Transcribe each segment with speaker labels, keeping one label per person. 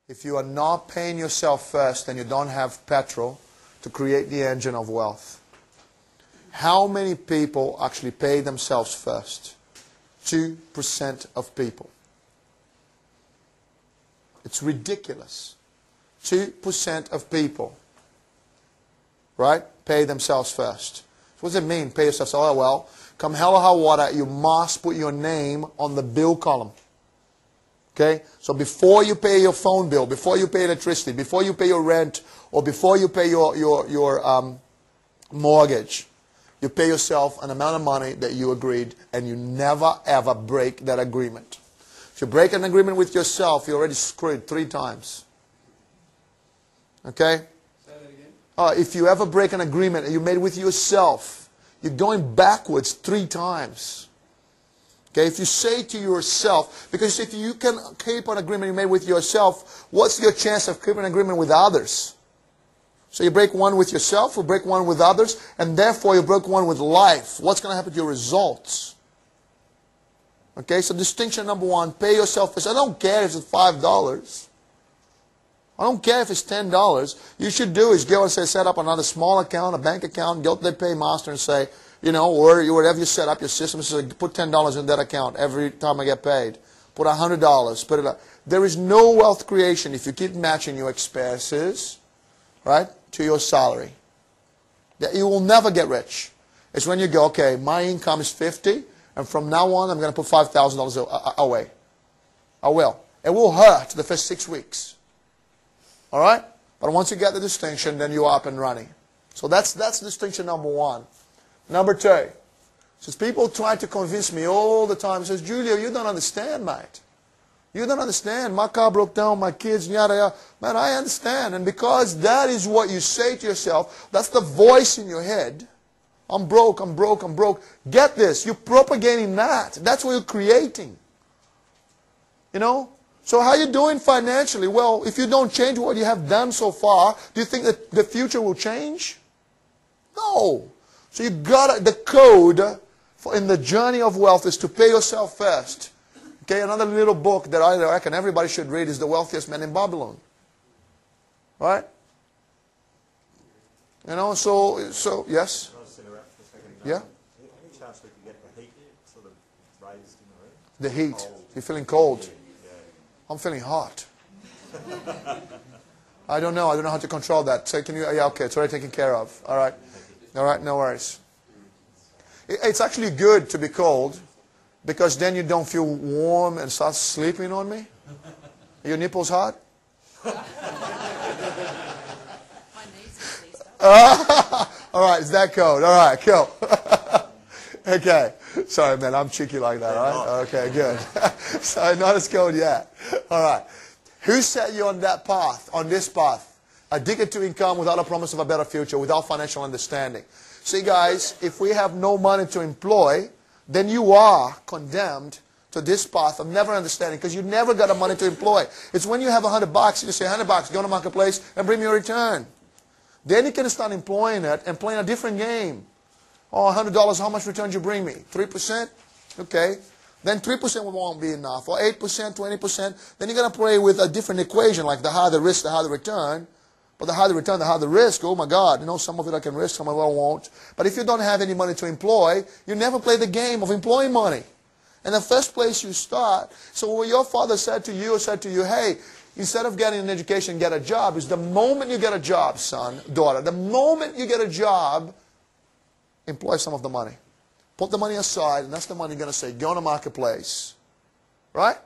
Speaker 1: If you are not paying yourself first, then you don't have petrol to create the engine of wealth. How many people actually pay themselves first? 2% of people. It's ridiculous. 2% of people, right, pay themselves first. So what does it mean, pay yourself? Oh, well, come hell or high water, you must put your name on the bill column. Okay? So before you pay your phone bill, before you pay electricity, before you pay your rent, or before you pay your mortgage, you pay yourself an amount of money that you agreed, and you never ever break that agreement. If you break an agreement with yourself, you're already screwed 3 times. Okay?
Speaker 2: Say that again.
Speaker 1: If you ever break an agreement that you made with yourself, you're going backwards 3 times. Okay? If you say to yourself, because if you can keep an agreement you made with yourself, what's your chance of keeping an agreement with others? So you break one with yourself, you break one with others, and therefore you break one with life. What's going to happen to your results? Okay, so distinction number 1, pay yourself first. I don't care if it's $5. I don't care if it's $10. You should do is go and say, set up another small account, a bank account, go to the paymaster and say, you know, or whatever you set up your system, say, put $10 in that account every time I get paid. Put $100, put it up. There is no wealth creation if you keep matching your expenses, right, to your salary. You will never get rich. It's when you go, okay, my income is 50, and from now on I'm going to put $5,000 away. I will. It will hurt the first 6 weeks. All right? But once you get the distinction, then you're up and running. So that's distinction number 1. Number 2. Says people try to convince me all the time. Says, Julio, you don't understand, mate. You don't understand. My car broke down, my kids, yada, yada. Man, I understand. And because that is what you say to yourself, that's the voice in your head. I'm broke, I'm broke, I'm broke. Get this. You're propagating that. That's what you're creating. You know? So how are you doing financially? Well, if you don't change what you have done so far, do you think that the future will change? No. So you got the code in the journey of wealth is to pay yourself first. Okay, another little book that I reckon everybody should read is The Wealthiest Man in Babylon. Right? You know, so yes? Yeah?
Speaker 3: Any chance we could get the heat sort of raised in the room?
Speaker 1: The heat. You're feeling cold. I'm feeling hot. I don't know how to control that. So can you, yeah, okay, it's already taken care of. All right. All right, no worries. It's actually good to be cold because then you don't feel warm and start sleeping on me. Are your nipples hot? All right, it's that cold. All right, cool. Okay. Sorry, man, I'm cheeky like that, all right? Okay, good. So not as cold yet. All right. Who set you on that path, on this path? Addicted to income without a promise of a better future, without financial understanding. See, guys, if we have no money to employ, then you are condemned to this path of never understanding because you never got the money to employ. It's when you have $100, you say, $100, go to marketplace and bring me a return. Then you can start employing it and playing a different game. Oh, $100, how much return do you bring me? 3%? Okay. Then 3% won't be enough. Or 8%, 20%. Then you're going to play with a different equation, like the higher the risk, the higher the return. But the higher the return, the higher the risk. Oh my God, you know, some of it I can risk, some of it I won't. But if you don't have any money to employ, you never play the game of employing money. And the first place you start, so when your father said to you, hey, instead of getting an education, get a job, is the moment you get a job, son, daughter, the moment you get a job, employ some of the money. Put the money aside, and that's the money you're going to say, go on the marketplace, right?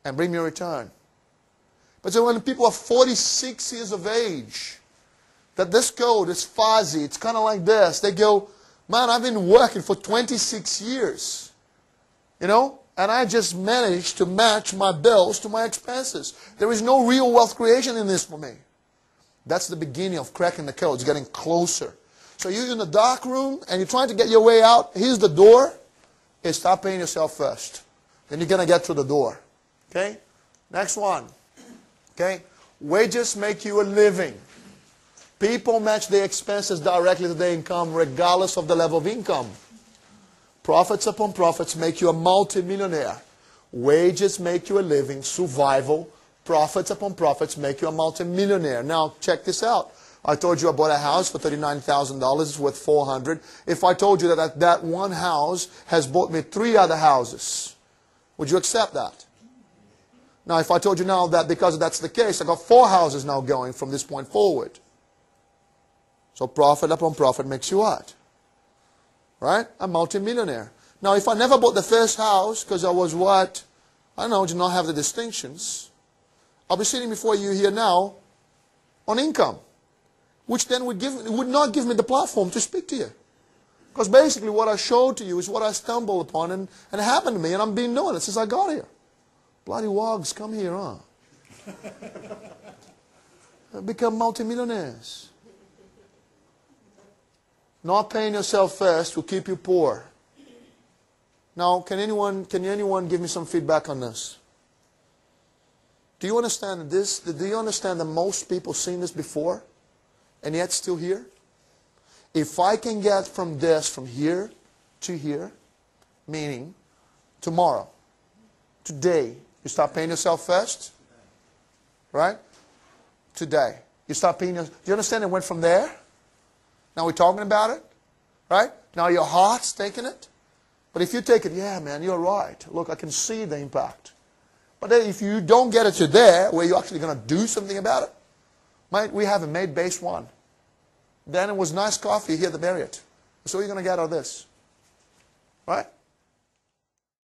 Speaker 1: And bring me a return. But so when people are 46 years of age, that this code is fuzzy, it's kind of like this. They go, man, I've been working for 26 years, you know, and I just managed to match my bills to my expenses. There is no real wealth creation in this for me. That's the beginning of cracking the code. It's getting closer. So you're in the dark room and you're trying to get your way out. Here's the door. Start paying yourself first. Then you're going to get through the door. Okay? Next one. Okay? Wages make you a living. People match their expenses directly to their income regardless of the level of income. Profits upon profits make you a multimillionaire. Wages make you a living. Survival Profits upon profits make you a multimillionaire. Now, check this out. I told you I bought a house for $39,000. It's worth $400,000. If I told you that that one house has bought me 3 other houses, would you accept that? Now, if I told you now that because that's the case, I got 4 houses now going from this point forward. So profit upon profit makes you what? Right? A multimillionaire. Now, if I never bought the first house because I was what? I don't know, did not have the distinctions. I'll be sitting before you here now on income, which then would not give me the platform to speak to you. Because basically what I showed to you is what I stumbled upon and it happened to me, and I've been doing it since I got here. Bloody wogs, come here, huh? Become multimillionaires. Not paying yourself first will keep you poor. Now, can anyone give me some feedback on this? Do you understand this? Do you understand that most people seen this before and yet still here? If I can get from here to here, meaning tomorrow, today, you start paying yourself first, right? Today, you start paying yourself. Do you understand it went from there? Now we're talking about it, right? Now your heart's taking it. But if you take it, yeah, man, you're right. Look, I can see the impact. But then if you don't get it to there, where you're actually going to do something about it, mate, we haven't made base 1. Then it was nice coffee here at the Marriott. That's all you're going to get out of this. Right?